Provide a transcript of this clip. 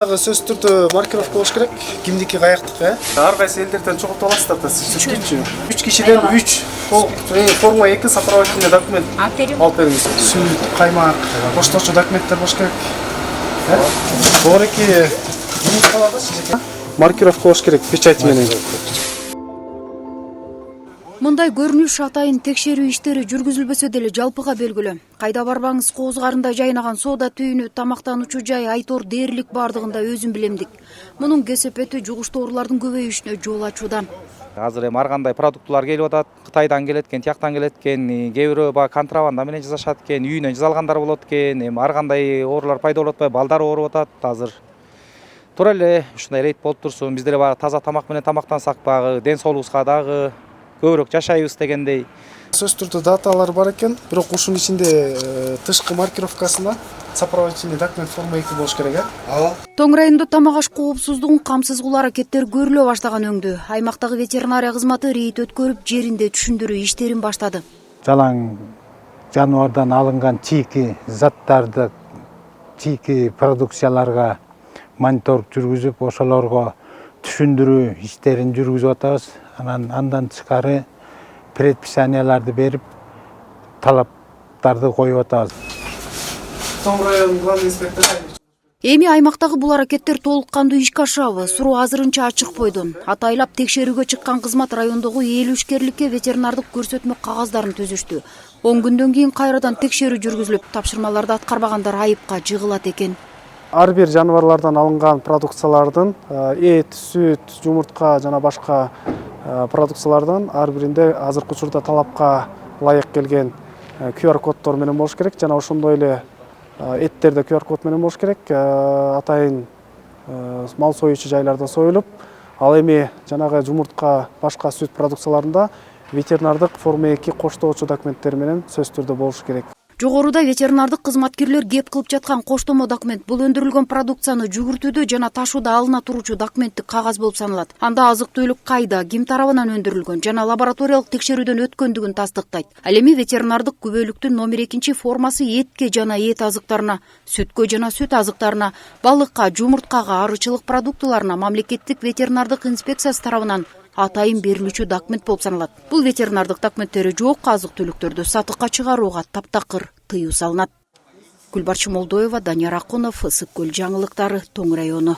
Сөз түрдө маркировка болуш керек. Кимдики каяктыкы, ар кайсы элдерден чогултуп аласыздар да сүткүнчү. 3 кишиден 3 форма 2 сопроводительный документ алып бериңиз. Сүт, каймак, коштоочу документтер болуш керек. Бор эки маркировка болуш керек печать менен. Мындай көрүнүш атайын текшерүү иштери жүргүзүлбөсө деле жалпыга белгилүү. Кайда барбаңыз кооз-карында жайнаган соода түйүнү, тамактануучу жай, айтор дээрлик бардыгында өзүм билемдик. Мунун кесепети жугуштоорулардын көбөйүшүнө жол ачууда. Азыр эми ар кандай продуктулар келип атат, Кытайдан келет экен, тияктан келет экен, кээ бирөө баягы контрабанда менен жасашат экен, үйүнөн жасалгандар болот экен, эми ар кандай оорулар пайда болуп атпайбы, балдар ооруп атат азыр. Туура эле ушундай рейд болуп турсун, биздер баягы таза тамак менен тамактансак багы, ден соолугубузга дагы көбүрөөк жашайбыз дегендей. Сөз түрдө даталар бар экен, бирок ушунун ичинде тышкы маркировкасына сопроводительный документ форма 2 болуш керек, Тоң районунда тамак аш коопсуздугун камсыз кылуу аракеттери көрүлө баштаган өңдү. Аймактагы ветеринария кызматы рейд өткөрүп, жеринде түшүндүрүү иштерин баштады. Жалаң жаныбардан алынган чийки заттарды, чийки продукцияларга мониторинг жүргүзүп, ошолорго түшүндүрүү иштерин жүргүзүп атабыз. Андан тышкары предписанияларды берип, талаптарды коюп атабыз. Тоң район главный инспектору. Эми аймактагы бул аракеттер толук кандуу ишке ашабы, суроо азырынча ачык бойдон. Атайлап текшерүүгө чыккан кызмат райондогу 50 ишкерликке ветеринардык көрсөтмө кагаздарын түзүштү. 10 күндөн кийин кайрадан текшерүү жүргүзүлүп, тапшырмаларды аткарбагандар айыпка жыгылат экен. Ар бир жаныбарлардан алынган продукциялардын эт, сүт, жумуртка жана башка продукциялардан ар биринде азыркы учурда талапка ылайык келген QR коддор менен болуш керек. Жана ошондой эле эттерде QR код менен болуш керек. Атайын мал союучу жайларда союлуп, ал эми жанагы жумуртка, башка сүт продукцияларында ветеринардык форма 2 коштоочу документтер менен сөз түрдө болуш керек. Жогоруда ветеринардык кызматкерлер кеп кылып жаткан коштомо документ бул өндүрүлгөн продукцияны жүгүртүүдө жана ташууда алына туручу документтик кагаз болуп саналат. Анда азык-түлүк кайда, ким тарабынан өндүрүлгөн жана лабораториялык текшерүүдөн өткөндүгүн тастыктайт. Ал эми ветеринардык күбөлүктүн номер 2 формасы этке жана эт азыктарына, сүткө жана сүт азыктарына, балыкка, жумурткага, арычылык продуктыларына мамлекеттик ветеринардык инспекциясы тарабынан атайын берилүүчү документ болуп саналат. Бул ветеринардык документтери жок азык-түлүктөрдү сатыкка чыгарууга таптакыр тыюу салынат. Гүлбарчын Молдоева, Данияр Акунов, Ысык көл жаңылыктары, Тоң району.